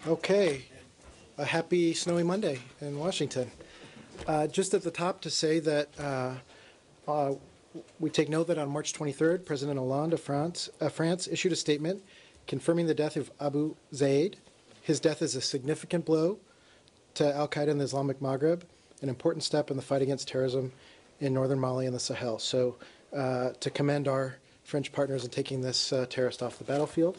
Okay, a happy snowy Monday in Washington. Just at the top to say that we take note that on March 23rd, President Hollande of France issued a statement confirming the death of Abu Zaid. His death is a significant blow to al-Qaeda in the Islamic Maghreb, an important step in the fight against terrorism in northern Mali and the Sahel. So to commend our French partners in taking this terrorist off the battlefield.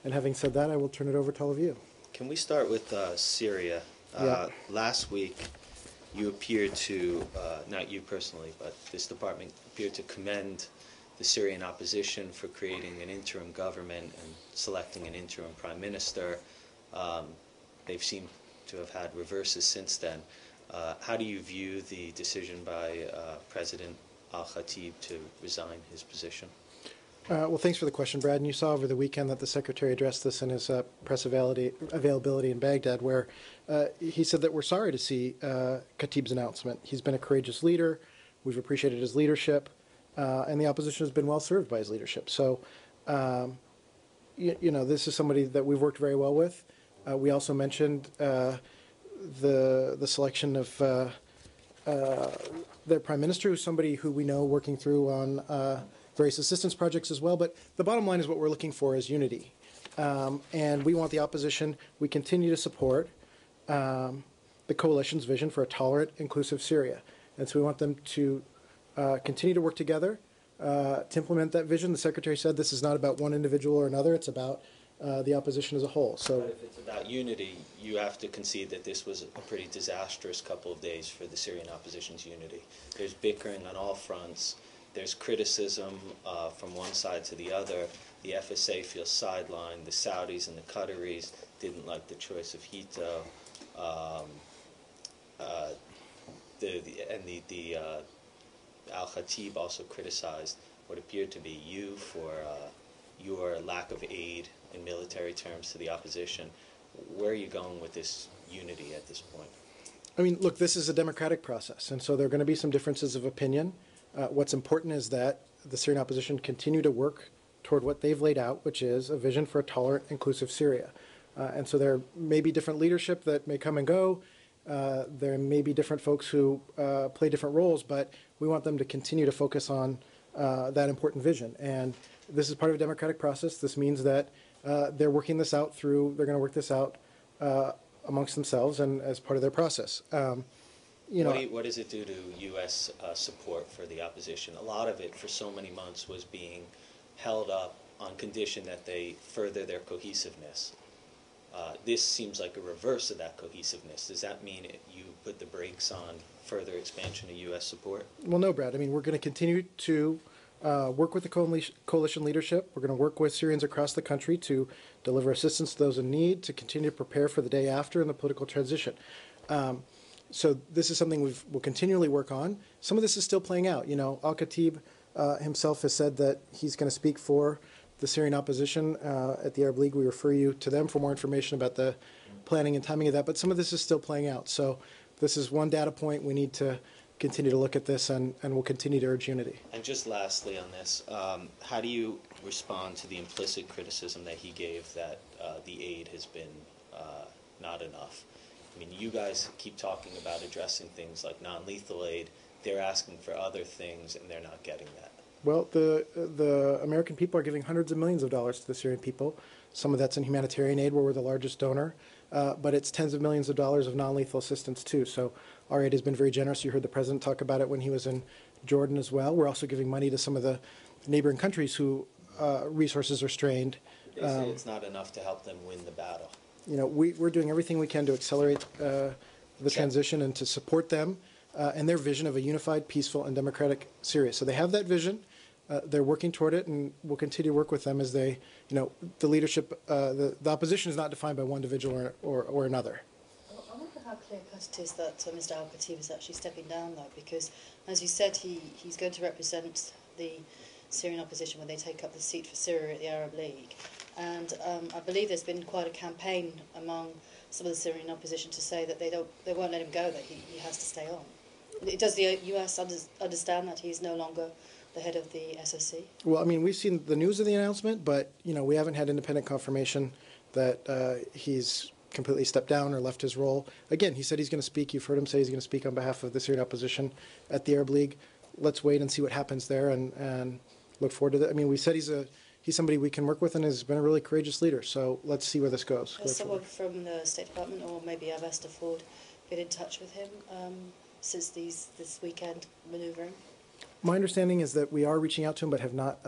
And having said that, I will turn it over to all of you. Can we start with Syria? Yeah. Last week, you appeared to, not you personally, but this department appeared to commend the Syrian opposition for creating an interim government and selecting an interim prime minister. They've seemed to have had reverses since then. How do you view the decision by President al-Khatib to resign his position? Well, thanks for the question, Brad. And you saw over the weekend that the Secretary addressed this in his press availability in Baghdad, where he said that we're sorry to see Khatib's announcement. He's been a courageous leader. We've appreciated his leadership, and the opposition has been well served by his leadership. So, you know, this is somebody that we've worked very well with. We also mentioned the selection of their prime minister, who's somebody who we know working through on various assistance projects as well. But the bottom line is what we're looking for is unity. And we want the opposition. We continue to support the coalition's vision for a tolerant, inclusive Syria. And so we want them to continue to work together to implement that vision. The Secretary said this is not about one individual or another. It's about the opposition as a whole. So, but if it's about unity, you have to concede that this was a pretty disastrous couple of days for the Syrian opposition's unity. There's bickering on all fronts. There's criticism from one side to the other. The FSA feels sidelined. The Saudis and the Qataris didn't like the choice of Hito. Al-Khatib also criticized what appeared to be you for your lack of aid in military terms to the opposition. Where are you going with this unity at this point? I mean, look, this is a democratic process, and so there are going to be some differences of opinion. What's important is that the Syrian opposition continue to work toward what they've laid out, which is a vision for a tolerant, inclusive Syria. And so there may be different leadership that may come and go. There may be different folks who play different roles, but we want them to continue to focus on that important vision. And this is part of a democratic process. This means that they're working this out they're going to work this out amongst themselves and as part of their process. What does it do to U.S. support for the opposition? A lot of it for so many months was being held up on condition that they further their cohesiveness. This seems like a reverse of that cohesiveness. Does that mean you put the brakes on further expansion of U.S. support? Well, no, Brad. I mean, we're going to continue to work with the coalition leadership. We're going to work with Syrians across the country to deliver assistance to those in need, to continue to prepare for the day after and the political transition. So this is something we'll continually work on. Some of this is still playing out. You know, al-Khatib himself has said that he's going to speak for the Syrian opposition at the Arab League. We refer you to them for more information about the planning and timing of that. But some of this is still playing out. So this is one data point. We need to continue to look at this, and we'll continue to urge unity. And just lastly on this, how do you respond to the implicit criticism that he gave that the aid has been not enough? I mean, you guys keep talking about addressing things like non-lethal aid. They're asking for other things, and they're not getting that. Well, the American people are giving hundreds of millions of dollars to the Syrian people. Some of that's in humanitarian aid, where we're the largest donor, but it's tens of millions of dollars of non-lethal assistance, too. So our aid has been very generous. You heard the president talk about it when he was in Jordan as well. We're also giving money to some of the neighboring countries who resources are strained. They say it's not enough to help them win the battle. You know, we're doing everything we can to accelerate the transition and to support them and their vision of a unified, peaceful, and democratic Syria. So they have that vision. They're working toward it, and we'll continue to work with them as they, you know, the leadership, the opposition is not defined by one individual or another. I wonder how clear-cut it is that Mr. al-Khatib is actually stepping down, though, because, as you said, he's going to represent the Syrian opposition when they take up the seat for Syria at the Arab League. And I believe there's been quite a campaign among some of the Syrian opposition to say that they won't let him go, that he has to stay on. Does the US understand that he's no longer the head of the SOC? Well, I mean, we've seen the news of the announcement, but, you know, we haven't had independent confirmation that he's completely stepped down or left his role. Again, he said he's going to speak. You've heard him say he's going to speak on behalf of the Syrian opposition at the Arab League. Let's wait and see what happens there, and look forward to that. I mean, we said he's somebody we can work with and has been a really courageous leader. So let's see where this goes. Has someone from the State Department or maybe Ambassador Ford been in touch with him since this weekend manoeuvring? My understanding is that we are reaching out to him, but have not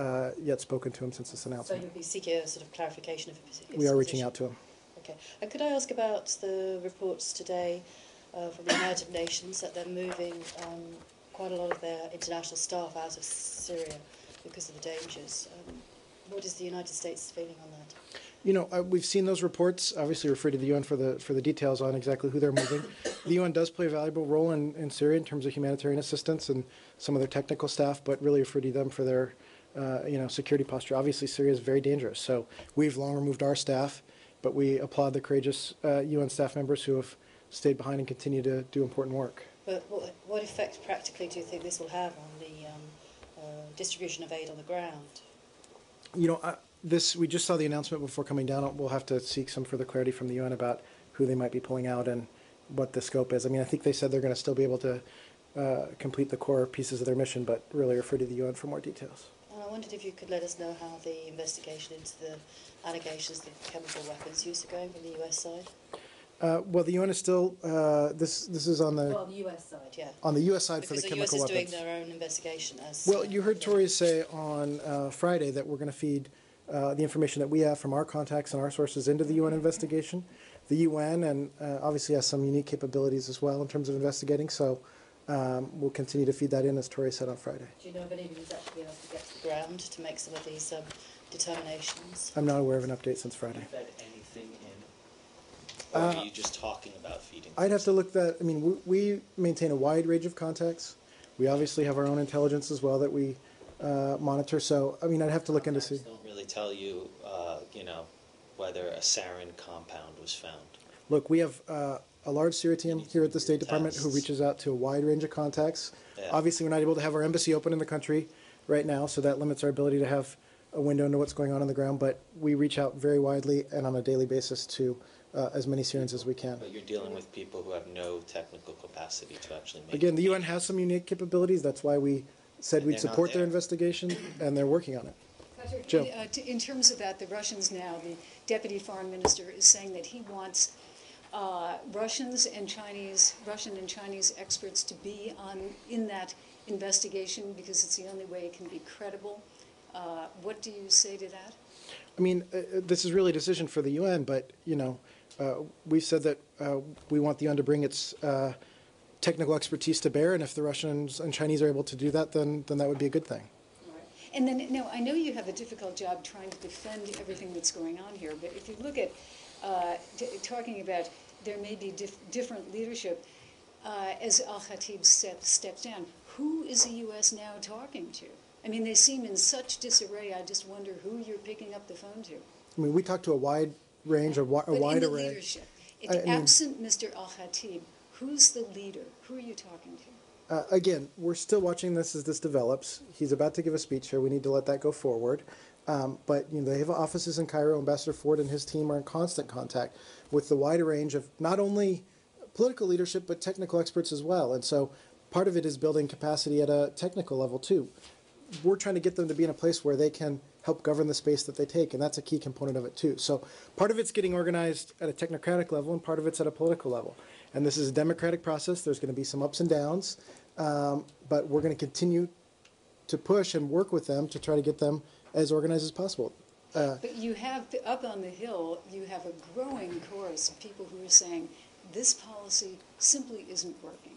yet spoken to him since this So announcement. you'll be seeking a sort of clarification of his We are reaching position? out to him. Okay. And could I ask about the reports today from the United Nations that they're moving quite a lot of their international staff out of Syria because of the dangers? What is the United States feeling on that? You know, we've seen those reports. Obviously, refer to the UN for the details on exactly who they're moving. The UN does play a valuable role in Syria in terms of humanitarian assistance and some of their technical staff, but really refer to them for their security posture. Obviously, Syria is very dangerous, so we've long removed our staff, but we applaud the courageous UN staff members who have stayed behind and continue to do important work. But what effect practically do you think this will have on the distribution of aid on the ground? You know, we just saw the announcement before coming down. We'll have to seek some further clarity from the UN about who they might be pulling out and what the scope is. I mean, I think they said they're going to still be able to complete the core pieces of their mission, but really refer to the UN for more details. And I wondered if you could let us know how the investigation into the allegations that chemical weapons use are going from the US side. Well, the UN is still this is on the US side, yeah. on the US side Because for the the US chemical is weapons. doing their own investigation. Well, you heard Tory say on Friday that we're going to feed the information that we have from our contacts and our sources into the UN investigation. The UN and obviously has some unique capabilities as well in terms of investigating. So we'll continue to feed that in, as Tory said on Friday. Do you know of anyone who's actually been able to get to the ground to make some of these determinations? I'm not aware of an update since Friday. Fed anything in? Or are you just talking about feeding? I'd have to look that. I mean, we maintain a wide range of contacts. We obviously have our own intelligence as well that we monitor. So, I mean, I'd have to look into see. Don't really tell you, whether a sarin compound was found. Look, we have a large Syria team here at the State Department who Tests. reaches out to a wide range of contacts. Yeah. Obviously, we're not able to have our embassy open in the country right now, so that limits our ability to have a window into what's going on the ground. But we reach out very widely and on a daily basis to as many Syrians as we can. But you're dealing with people who have no technical capacity to actually make. Again, the UN has some unique capabilities. That's why we said And we'd they're not support their there. investigation, and they're working on it. Joe. In terms of that, the Russians now, the deputy foreign minister is saying that he wants Russian and Chinese experts to be in that investigation because it's the only way it can be credible. What do you say to that? I mean, this is really a decision for the UN, but, we've said that we want the UN to bring its technical expertise to bear, and if the Russians and Chinese are able to do that, then that would be a good thing. And then, no, I know you have a difficult job trying to defend everything that's going on here, but if you look at talking about there may be different leadership as al-Khatib steps down, who is the U.S. now talking to? I mean, they seem in such disarray. I just wonder who you're picking up the phone to. I mean, we talk to a wide range, a wide in the array. leadership, I mean- absent Mr. al-Khatib, who's the leader? Who are you talking to? Again, we're still watching this as this develops. He's about to give a speech here. We need to let that go forward. But they have offices in Cairo. Ambassador Ford and his team are in constant contact with the wider range of not only political leadership but technical experts as well. And so part of it is building capacity at a technical level too. We're trying to get them to be in a place where they can help govern the space that they take, and that's a key component of it too. So part of it's getting organized at a technocratic level, and part of it's at a political level. And this is a democratic process. There's going to be some ups and downs, but we're going to continue to push and work with them to try to get them as organized as possible. But you have, up on the Hill, you have a growing chorus of people who are saying, this policy simply isn't working.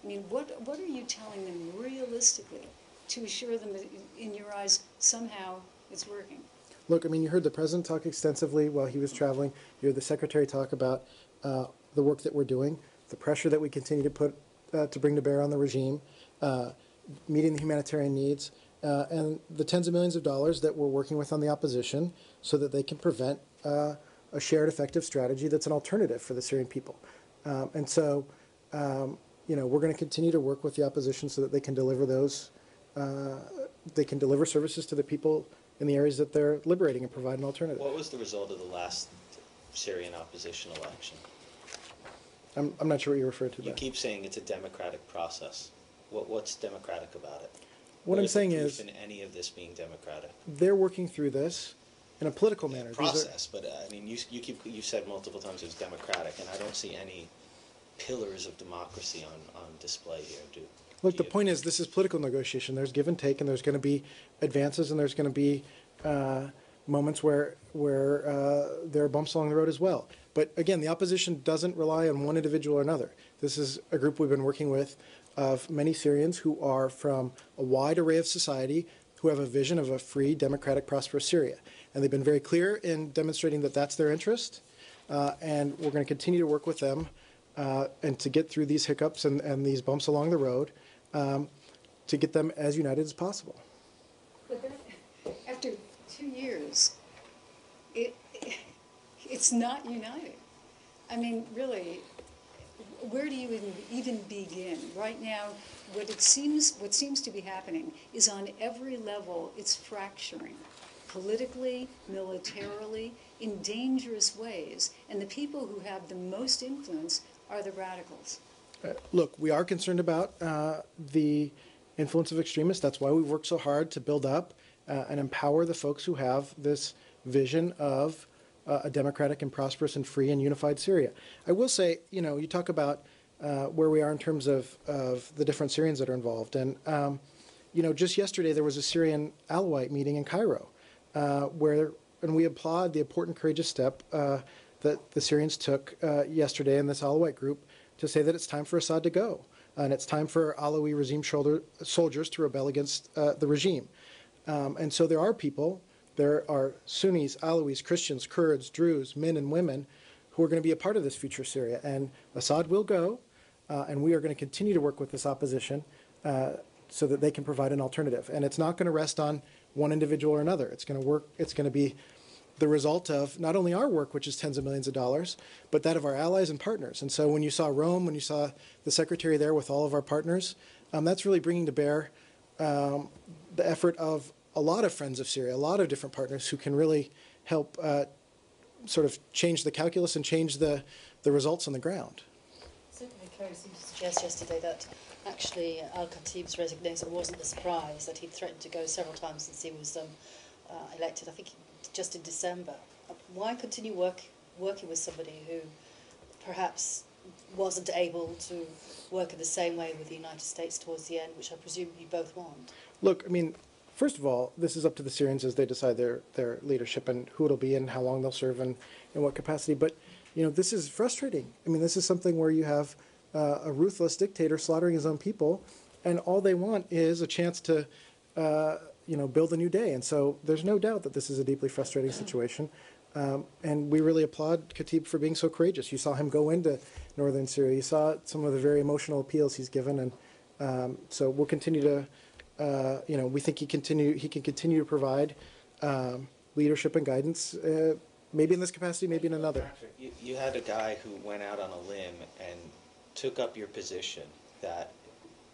I mean, what are you telling them realistically to assure them that, in your eyes, somehow it's working? Look, I mean, you heard the president talk extensively while he was traveling. You heard the secretary talk about the work that we're doing, the pressure that we continue to put to bring to bear on the regime, meeting the humanitarian needs, and the tens of millions of dollars that we're working with on the opposition so that they can prevent a shared effective strategy that's an alternative for the Syrian people. And so, we're going to continue to work with the opposition so that they can deliver deliver services to the people in the areas that they're liberating and provide an alternative. What was the result of the last Syrian opposition election? I'm not sure what you refer to You there. keep saying it's a democratic process. What's democratic about it? What I'm is the saying proof is in any of this being democratic? they're working through this in a political manner. These are- Process, but I mean, you said multiple times it was democratic, and I don't see any pillars of democracy on display here. Look, the point is, this is political negotiation. There's give and take, and there's going to be advances, and there's going to be moments where there are bumps along the road as well. But again, the opposition doesn't rely on one individual or another. This is a group we've been working with of many Syrians who are from a wide array of society, who have a vision of a free, democratic, prosperous Syria. And they've been very clear in demonstrating that that's their interest, and we're going to continue to work with them and to get through these hiccups and these bumps along the road to get them as united as possible. But that, after 2 years, it's not united. I mean, really, where do you even begin? Right now, what seems to be happening is on every level, it's fracturing. Politically, militarily, in dangerous ways. And the people who have the most influence are the radicals. Look, we are concerned about the influence of extremists. That's why we've worked so hard to build up and empower the folks who have this vision of a democratic and prosperous and free and unified Syria. I will say, you talk about where we are in terms of the different Syrians that are involved. And, just yesterday there was a Syrian Alawite meeting in Cairo and we applaud the important, courageous step that the Syrians took yesterday in this Alawite group to say that it's time for Assad to go. And it's time for Alawi regime soldiers to rebel against the regime. And so there are people, there are Sunnis, Alawis, Christians, Kurds, Druze, men and women who are going to be a part of this future Syria. And Assad will go, and we are going to continue to work with this opposition so that they can provide an alternative. And it's not going to rest on one individual or another. It's going to work. It's going to be the result of not only our work, which is tens of millions of dollars, but that of our allies and partners. And so when you saw Rome, when you saw the secretary there with all of our partners, that's really bringing to bear the effort of a lot of friends of Syria, a lot of different partners who can really help sort of change the calculus and change the results on the ground. Secretary Kerry seemed to suggest yesterday that actually Al-Khatib's resignation wasn't a surprise, that he'd threatened to go several times since he was elected, I think just in December. Why continue working with somebody who perhaps wasn't able to work in the same way with the United States towards the end, which I presume you both want? Look, I mean, first of all, this is up to the Syrians as they decide their leadership and who it'll be and how long they'll serve and in what capacity. But, this is frustrating. I mean, this is something where you have a ruthless dictator slaughtering his own people, and all they want is a chance to, build a new day. And so there's no doubt that this is a deeply frustrating situation. And we really applaud Khatib for being so courageous. You saw him go into northern Syria. You saw some of the very emotional appeals he's given. And so we'll continue to, we think he can continue to provide leadership and guidance, maybe in this capacity, maybe in another. You had a guy who went out on a limb and took up your position that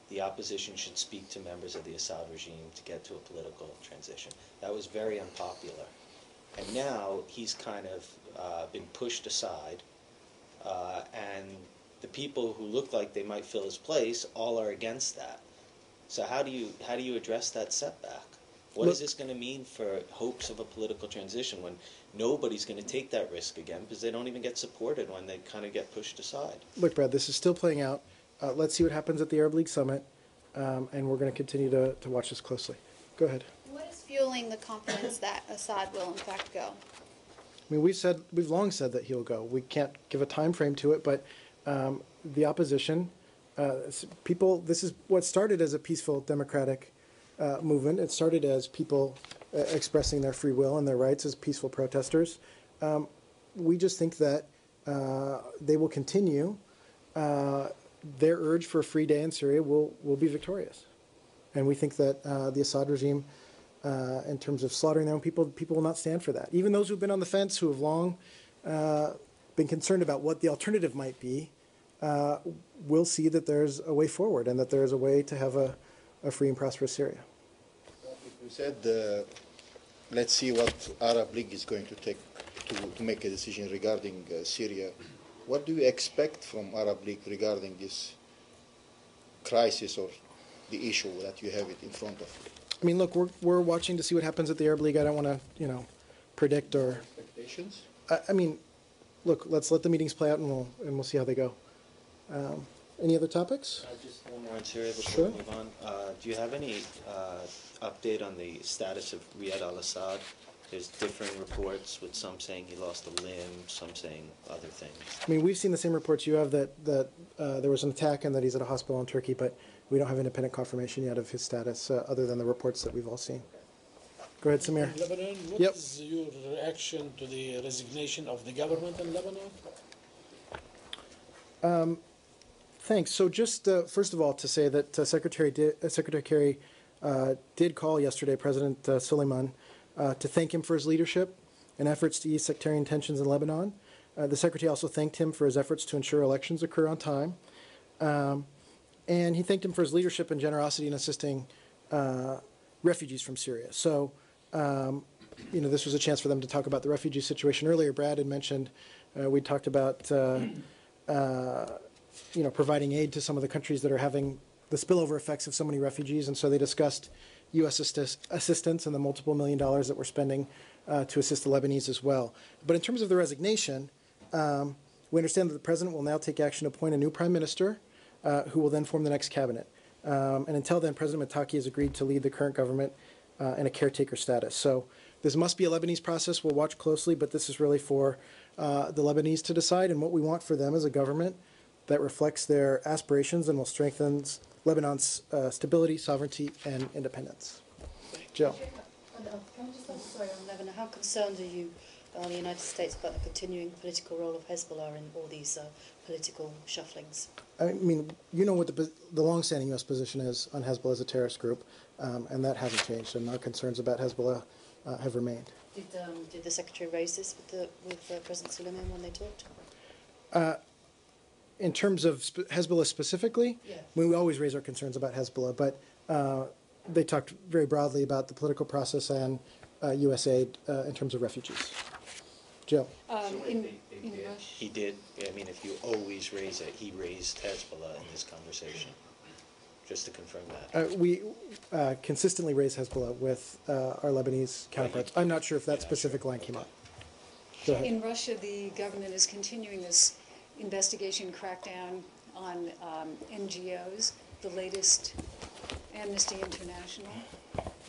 the opposition should speak to members of the Assad regime to get to a political transition. That was very unpopular. And now he's kind of been pushed aside, and the people who look like they might fill his place all are against that. So how do you address that setback? What is this going to mean for hopes of a political transition when nobody's going to take that risk again because they don't even get supported when they kind of get pushed aside? Look, Brad, this is still playing out. Let's see what happens at the Arab League Summit, and we're going to continue to watch this closely. Go ahead. What is fueling the confidence that Assad will in fact go? I mean, we've long said that he'll go. We can't give a time frame to it, but the opposition, people, this is what started as a peaceful democratic movement. It started as people expressing their free will and their rights as peaceful protesters. We just think that they will continue. Their urge for a free day in Syria will be victorious. And we think that the Assad regime, in terms of slaughtering their own people will not stand for that. Even those who've been on the fence, who have long been concerned about what the alternative might be, will see that there's a way forward and that there's a way to have a free and prosperous Syria. You said, let's see what Arab League is going to to make a decision regarding Syria. What do you expect from Arab League regarding this crisis or the issue that you have it in front of you? I mean, look, we're watching to see what happens at the Arab League. I don't want to, predict or. Expectations? I mean, look, let's let the meetings play out, and we'll see how they go. Any other topics? Just one more on Syria before Sure. we move on. Do you have any update on the status of Riyad al-Assad? There's differing reports, with some saying he lost a limb, some saying other things. I mean, we've seen the same reports you have that there was an attack and that he's at a hospital in Turkey, but we don't have independent confirmation yet of his status, other than the reports that we've all seen. Go ahead, Samir. In Lebanon, what is your reaction to the resignation of the government in Lebanon? Thanks. So just first of all, to say that Secretary Kerry did call yesterday President Suleiman to thank him for his leadership and efforts to ease sectarian tensions in Lebanon. The Secretary also thanked him for his efforts to ensure elections occur on time. And he thanked him for his leadership and generosity in assisting refugees from Syria. So, this was a chance for them to talk about the refugee situation. Earlier, Brad had mentioned we talked about providing aid to some of the countries that are having the spillover effects of so many refugees, and so they discussed U.S. assistance and the multiple $1 million that we're spending to assist the Lebanese as well. But in terms of the resignation, we understand that the president will now take action to appoint a new prime minister who will then form the next cabinet. And until then, President Mataki has agreed to lead the current government in a caretaker status. So this must be a Lebanese process. We'll watch closely, but this is really for the Lebanese to decide, and what we want for them is a government that reflects their aspirations and will strengthen Lebanon's stability, sovereignty, and independence. Joe. Can I just ask, sorry, on Lebanon, how concerned are you, the United States, about the continuing political role of Hezbollah in all these political shufflings? I mean, you know what the long-standing U.S. position is on Hezbollah as a terrorist group, and that hasn't changed, and our concerns about Hezbollah have remained. Did the Secretary raise this with President Suleiman when they talked? In terms of Hezbollah specifically, Yeah. we always raise our concerns about Hezbollah, but they talked very broadly about the political process and U.S. aid in terms of refugees. Joe. In Russia. He did. I mean, if you always raise it, he raised Hezbollah in this conversation. Just to confirm that. We consistently raise Hezbollah with our Lebanese counterparts. I'm not sure if that specific line came up. Go ahead. In Russia, the government is continuing this investigation crackdown on NGOs. The latest, Amnesty International,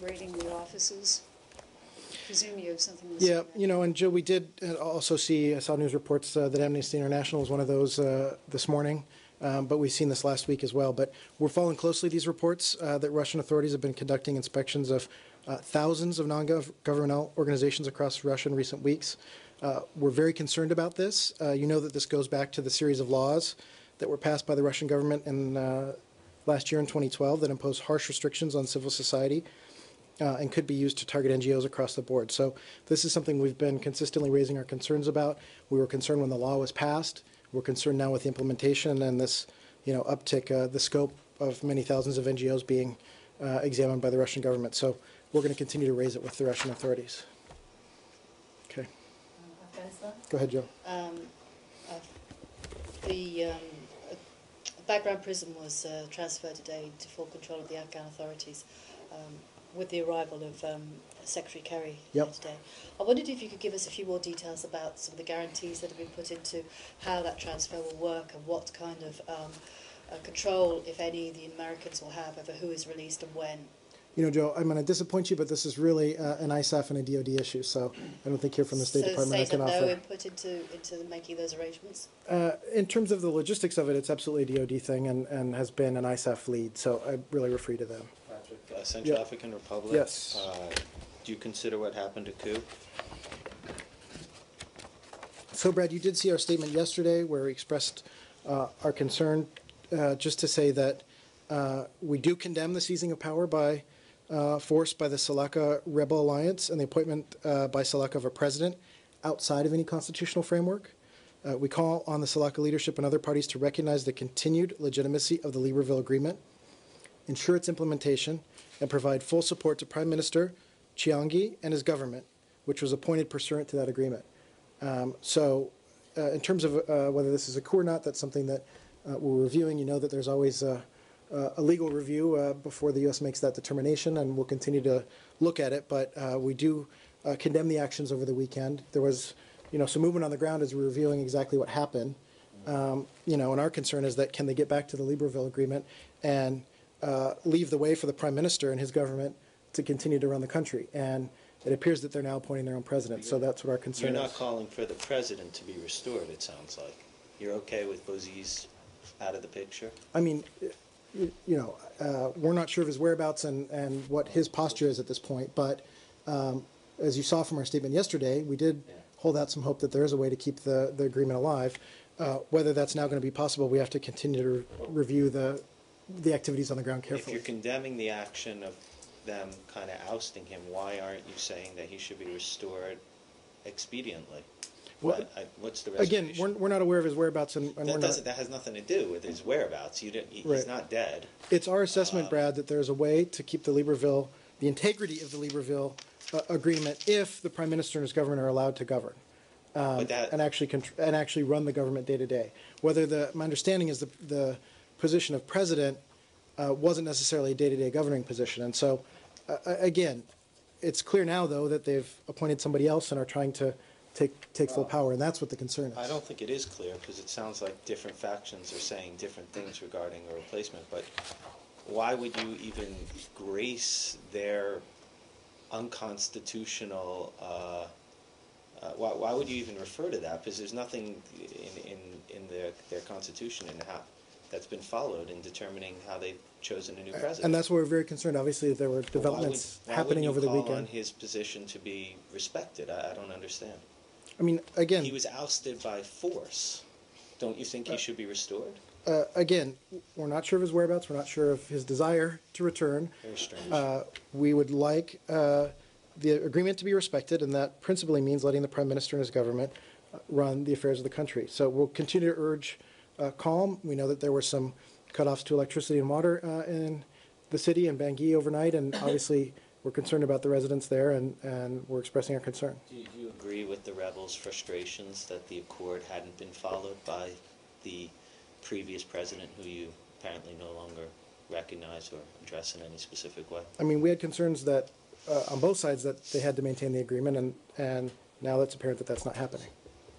raiding the offices. I presume you have something to say. Yeah, and Joe, we did also I saw news reports that Amnesty International was one of those this morning, but we've seen this last week as well. But we're following closely these reports that Russian authorities have been conducting inspections of thousands of non-governmental organizations across Russia in recent weeks. We're very concerned about this. You know that this goes back to the series of laws that were passed by the Russian government in last year in 2012 that imposed harsh restrictions on civil society and could be used to target NGOs across the board. So this is something we've been consistently raising our concerns about. We were concerned when the law was passed. We're concerned now with the implementation and this, uptick, the scope of many thousands of NGOs being examined by the Russian government. So we're going to continue to raise it with the Russian authorities. Okay. Afghanistan? Go ahead, Joe. The background prison was transferred today to full control of the Afghan authorities with the arrival of Secretary Kerry today. I wondered if you could give us a few more details about some of the guarantees that have been put into how that transfer will work and what kind of control, if any, the Americans will have over who is released and when. Joe, I'm going to disappoint you, but this is really an ISAF and a DoD issue, so I don't think here from the State Department I can offer. So no input into making those arrangements? In terms of the logistics of it, it's absolutely a DoD thing and has been an ISAF lead, so I really refer you to them. Central African Republic? Yes. Do you consider what happened a coup? So, Brad, you did see our statement yesterday where we expressed our concern, just to say that we do condemn the seizing of power by force by the Salaka Rebel Alliance and the appointment by Salaka of a president outside of any constitutional framework. We call on the Salaka leadership and other parties to recognize the continued legitimacy of the Libreville Agreement, ensure its implementation, and provide full support to Prime Minister Chiangi and his government, which was appointed pursuant to that agreement. In terms of whether this is a coup or not, that's something that we're reviewing. You know that there's always a legal review before the U.S. makes that determination, and we'll continue to look at it. But we do condemn the actions over the weekend. There was, some movement on the ground as we're reviewing exactly what happened. And our concern is that can they get back to the Libreville Agreement and leave the way for the Prime Minister and his government to continue to run the country? And it appears that they're now appointing their own president, so that's what our concern is. You're not calling for the president to be restored, it sounds like. You're okay with Bouazizi out of the picture? I mean, we're not sure of his whereabouts and what his posture is at this point, but as you saw from our statement yesterday, we did hold out some hope that there is a way to keep the agreement alive. Whether that's now going to be possible, we have to continue to review the activities on the ground carefully. If you're condemning the action of them kind of ousting him, why aren't you saying that he should be restored expediently? Well, what's the again, reservation? we're not aware of his whereabouts, and That has nothing to do with his whereabouts. He's Right. not dead. It's our assessment, Brad, that there's a way to keep the integrity of the Libreville agreement if the Prime Minister and his government are allowed to govern and actually run the government day to day. My understanding is the position of president wasn't necessarily a day-to-day governing position, and so again, it's clear now though that they've appointed somebody else and are trying to take full power, and that's what the concern is. I don't think it is clear because it sounds like different factions are saying different things regarding a replacement. But why would you even grace their unconstitutional? Why would you even refer to that? Because there's nothing in their constitution and how that's been followed in determining how they've chosen a new president. And that's why we're very concerned. Obviously, there were developments happening over the weekend. Why would you call on his position to be respected? I don't understand. I mean, again, he was ousted by force. Don't you think he should be restored? Again, we're not sure of his whereabouts. We're not sure of his desire to return. Very strange. We would like the agreement to be respected, and that principally means letting the Prime Minister and his government run the affairs of the country. So we'll continue to urge calm. We know that there were some cutoffs to electricity and water in the city and Bangui overnight, and obviously we're concerned about the residents there, and we're expressing our concern. Do you agree with the rebels' frustrations that the accord hadn't been followed by the previous president, who you apparently no longer recognize or address in any specific way? I mean, we had concerns that on both sides that they had to maintain the agreement, and now it's apparent that that's not happening.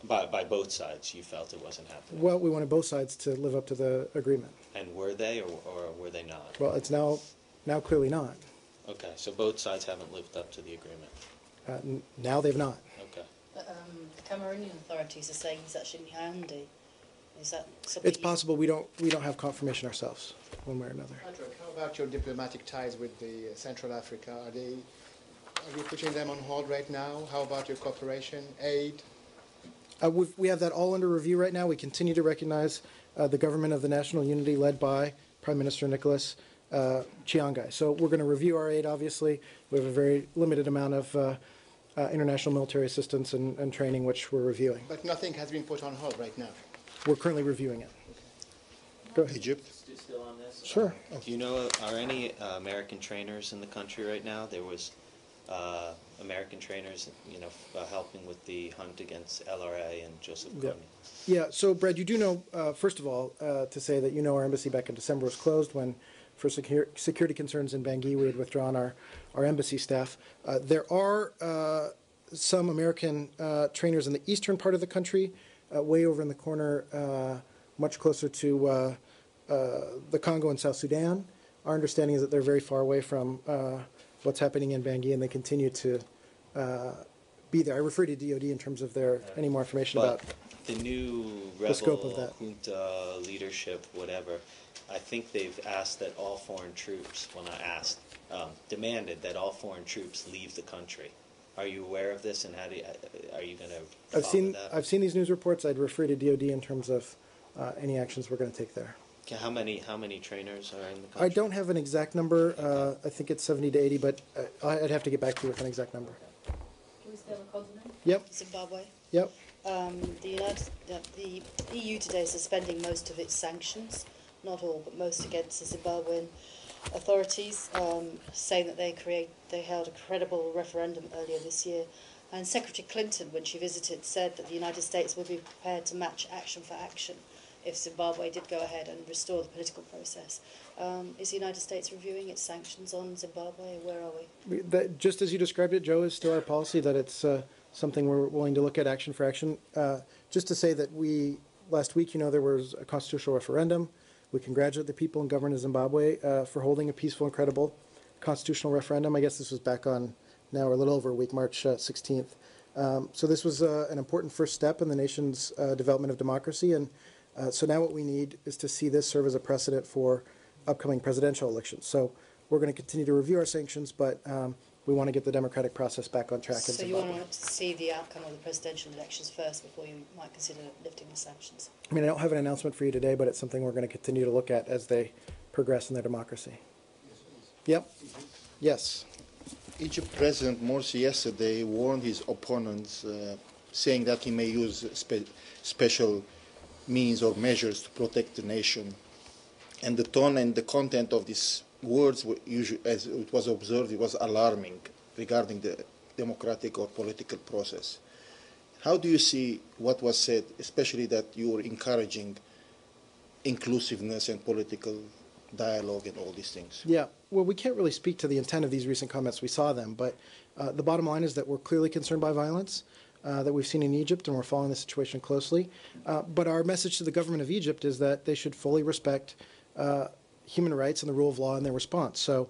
By both sides, you felt it wasn't happening? Well, we wanted both sides to live up to the agreement. And were they, or were they not? Well, it's now clearly not. Okay, so both sides haven't lived up to the agreement. Now they've not. Okay. The Cameroonian authorities are saying he's actually in Yaoundé. Is that something? It's possible. We don't have confirmation ourselves, one way or another. Patrick, how about your diplomatic ties with the Central Africa? Are you putting them on hold right now? How about your cooperation, aid? We have that all under review right now. We continue to recognize the government of the national unity led by Prime Minister Nicolas Chiangai. So we're going to review our aid, obviously. We have a very limited amount of international military assistance and training, which we're reviewing. But nothing has been put on hold right now. We're currently reviewing it. Go ahead. Egypt? Still on this? Sure. Do you know, are any American trainers in the country right now? There was American trainers, helping with the hunt against LRA and Joseph Kony. Yeah, so Brad, you do know, first of all, to say that our embassy back in December was closed when, for security concerns in Bangui, we had withdrawn our embassy staff. There are some American trainers in the eastern part of the country, way over in the corner, much closer to the Congo and South Sudan. Our understanding is that they're very far away from what's happening in Bangui, and they continue to be there. I refer to DOD in terms of any more information about the new the scope of rebel that. junta leadership, whatever. I think they've asked that all foreign troops, well not asked, demanded that all foreign troops leave the country. Are you aware of this, and are you going to follow that? I've seen these news reports. I'd refer to DOD in terms of any actions we're going to take there. Okay, how many trainers are in the country? I don't have an exact number. I think it's 70 to 80, but I'd have to get back to you with an exact number. Can we stay on the continent? Yep. Zimbabwe. Yep. The EU today is suspending most of its sanctions, not all, but most against the Zimbabwean authorities, saying that they held a credible referendum earlier this year. And Secretary Clinton, when she visited, said that the United States would be prepared to match action for action if Zimbabwe did go ahead and restore the political process. Is the United States reviewing its sanctions on Zimbabwe? Where are we? Just as you described it, Joe, is still our policy that it's something we're willing to look at action for action. Just to say that last week, there was a constitutional referendum. We congratulate the people and government of Zimbabwe for holding a peaceful and credible constitutional referendum. I guess this was back on now a little over a week, March 16th. So this was an important first step in the nation's development of democracy. And so now what we need is to see this serve as a precedent for upcoming presidential elections. So we're going to continue to review our sanctions, but we want to get the democratic process back on track in So Zimbabwe. you want to see the outcome of the presidential elections first before you might consider lifting the sanctions? I mean, I don't have an announcement for you today, but it's something we're going to continue to look at as they progress in their democracy. Yep. Yes. Egypt President Morsi yesterday warned his opponents, saying that he may use special means or measures to protect the nation. And the tone and the content of these words, were usually, as it was observed, it was alarming regarding the democratic or political process. How do you see what was said, especially that you are encouraging inclusiveness and political dialogue and all these things? Yeah, well, we can't really speak to the intent of these recent comments. We saw them, but the bottom line is that we're clearly concerned by violence that we've seen in Egypt, and we're following the situation closely. But our message to the government of Egypt is that they should fully respect human rights and the rule of law in their response. So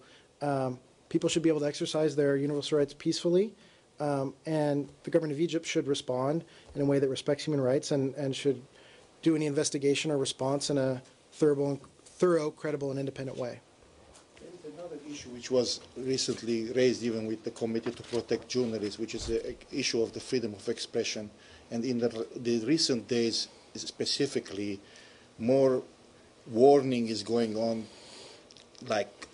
people should be able to exercise their universal rights peacefully, and the government of Egypt should respond in a way that respects human rights and should do any investigation or response in a thorough, credible, and independent way. There's another issue which was recently raised even with the Committee to Protect Journalists, which is the issue of the freedom of expression. And in the recent days, specifically, more warning is going on, like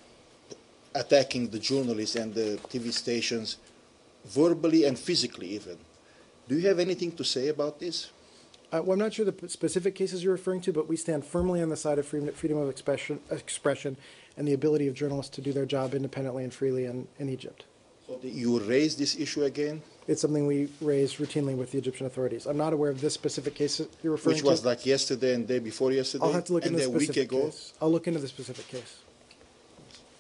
attacking the journalists and the TV stations, verbally and physically even. Do you have anything to say about this? Well, I'm not sure the specific cases you're referring to, but we stand firmly on the side of freedom of expression and the ability of journalists to do their job independently and freely in Egypt. So you raise this issue again? It's something we raise routinely with the Egyptian authorities. I'm not aware of this specific case you're referring to. Which was like yesterday and day before yesterday? I'll have to look into the and a week specific ago? case. I'll look into the specific case.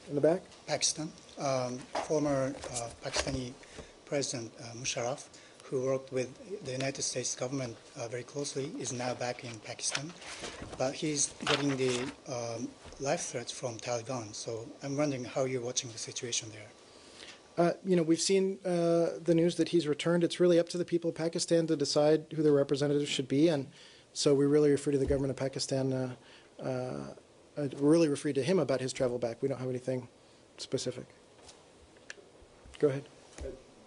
In the back? Pakistan. Former Pakistani President Musharraf, who worked with the United States government very closely, is now back in Pakistan. But he's getting the life threats from Taliban. So I'm wondering how you're watching the situation there. We've seen the news that he's returned. It's really up to the people of Pakistan to decide who their representatives should be. And so we really refer to the government of Pakistan, really refer to him about his travel back. We don't have anything specific. Go ahead.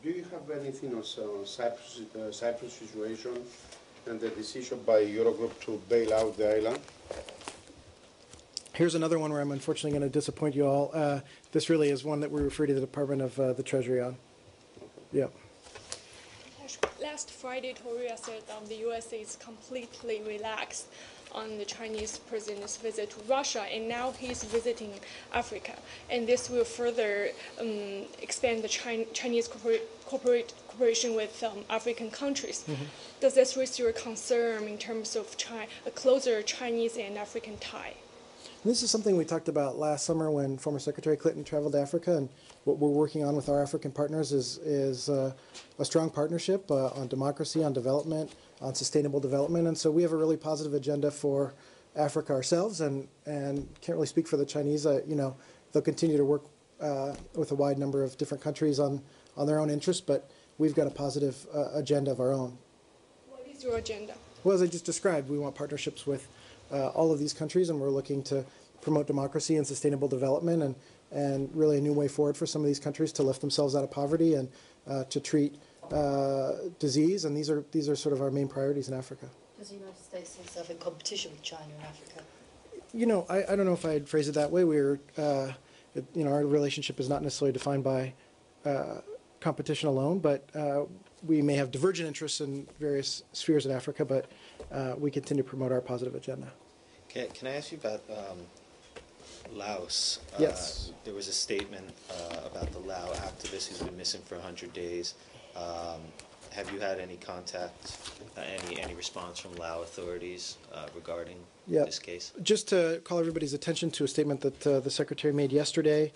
Do you have anything on Cyprus situation and the decision by Eurogroup to bail out the island? Here's another one where I'm unfortunately going to disappoint you all. This really is one that we refer to the Department of the Treasury on. Yeah. Last Friday, Toria said the U.S. is completely relaxed on the Chinese president's visit to Russia, and now he's visiting Africa. And this will further expand the Chinese cooperation with African countries. Mm-hmm. Does this raise your concern in terms of a closer Chinese and African tie? This is something we talked about last summer when former Secretary Clinton traveled to Africa, and what we're working on with our African partners is a strong partnership on democracy, on development, on sustainable development. And so we have a really positive agenda for Africa ourselves, and can't really speak for the Chinese. They'll continue to work with a wide number of different countries on their own interests, but we've got a positive agenda of our own. What is your agenda? Well, as I just described, we want partnerships with all of these countries, and we're looking to promote democracy and sustainable development and really a new way forward for some of these countries to lift themselves out of poverty and to treat disease. And these are sort of our main priorities in Africa. Does the United States see itself in competition with China in Africa? I don't know if I'd phrase it that way. Our relationship is not necessarily defined by competition alone, but we may have divergent interests in various spheres in Africa, but we continue to promote our positive agenda. Can I ask you about Laos. Yes. There was a statement about the Lao activist who's been missing for 100 days. Have you had any contact, any response from Lao authorities regarding this case? Just to call everybody's attention to a statement that the Secretary made yesterday,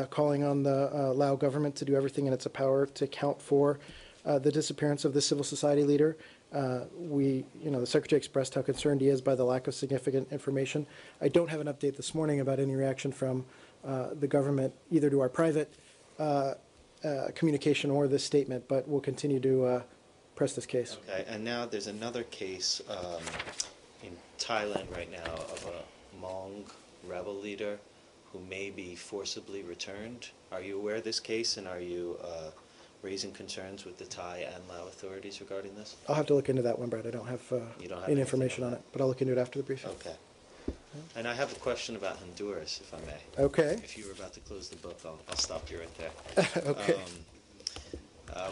calling on the Lao government to do everything in its power to account for the disappearance of this civil society leader. The Secretary expressed how concerned he is by the lack of significant information. I don't have an update this morning about any reaction from the government, either to our private communication or this statement, but we'll continue to press this case. Okay, and now there's another case in Thailand right now of a Hmong rebel leader who may be forcibly returned. Are you aware of this case, and are you raising concerns with the Thai and Lao authorities regarding this? I'll have to look into that one, Brad. I don't have, any information on it, but I'll look into it after the briefing. Okay. And I have a question about Honduras, if I may. Okay. If you were about to close the book, I'll stop you right there. Okay.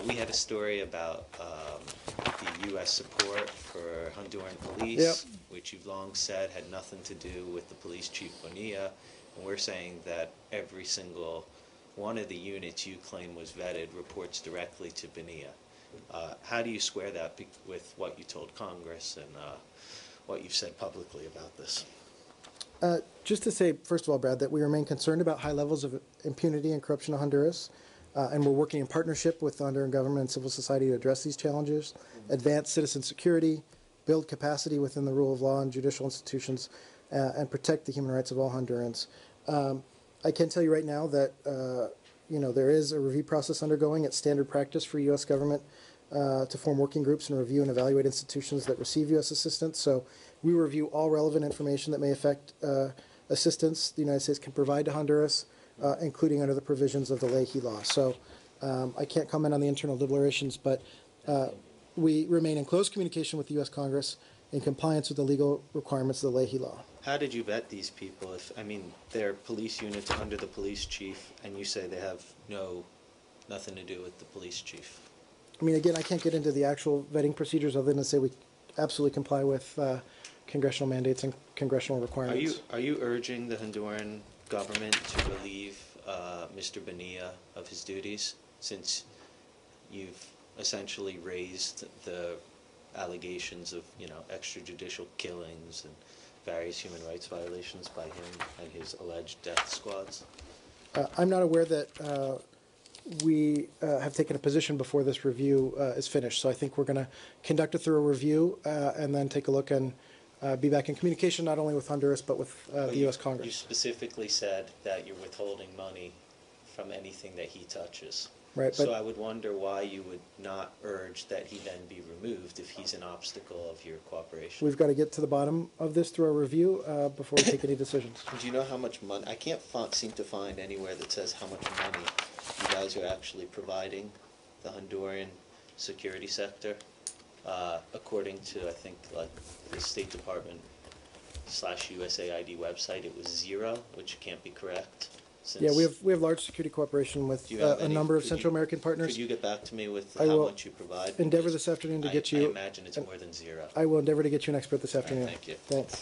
We had a story about the U.S. support for Honduran police, which you've long said had nothing to do with the police chief Bonilla, and we're saying that every single one of the units you claim was vetted reports directly to Bonilla. How do you square that with what you told Congress and what you've said publicly about this? Just to say, first of all, Brad, that we remain concerned about high levels of impunity and corruption in Honduras, and we're working in partnership with the Honduran government and civil society to address these challenges, advance citizen security, build capacity within the rule of law and judicial institutions, and protect the human rights of all Hondurans. I can tell you right now that there is a review process undergoing. It's standard practice for U.S. government to form working groups and review and evaluate institutions that receive U.S. assistance. So we review all relevant information that may affect assistance the United States can provide to Honduras, including under the provisions of the Leahy Law. So I can't comment on the internal deliberations, but we remain in close communication with the U.S. Congress in compliance with the legal requirements of the Leahy Law. How did you vet these people? They're police units under the police chief, and you say they have nothing to do with the police chief. Again, I can't get into the actual vetting procedures other than to say we absolutely comply with congressional mandates and congressional requirements. Are you urging the Honduran government to relieve Mr. Bonilla of his duties, since you've essentially raised the allegations of extrajudicial killings and various human rights violations by him and his alleged death squads? I'm not aware that we have taken a position before this review is finished. So I think we're going to conduct a thorough review and then take a look and be back in communication not only with Honduras but with the U.S. Congress. You specifically said that you're withholding money from anything that he touches. Right. So I would wonder why you would not urge that he then be removed if he's an obstacle of your cooperation. We've got to get to the bottom of this through our review before we take any decisions. Do you know how much money? I can't seem to find anywhere that says how much money you guys are actually providing the Honduran security sector. According to, I think, the State Department /USAID website, it was 0, which can't be correct. Yeah, we have large security cooperation with a number of Central American partners. Could you get back to me with how much you provide? Endeavor this afternoon to get you. I imagine it's more than 0. I will endeavor to get you an expert this afternoon. Right, thank you. Thanks.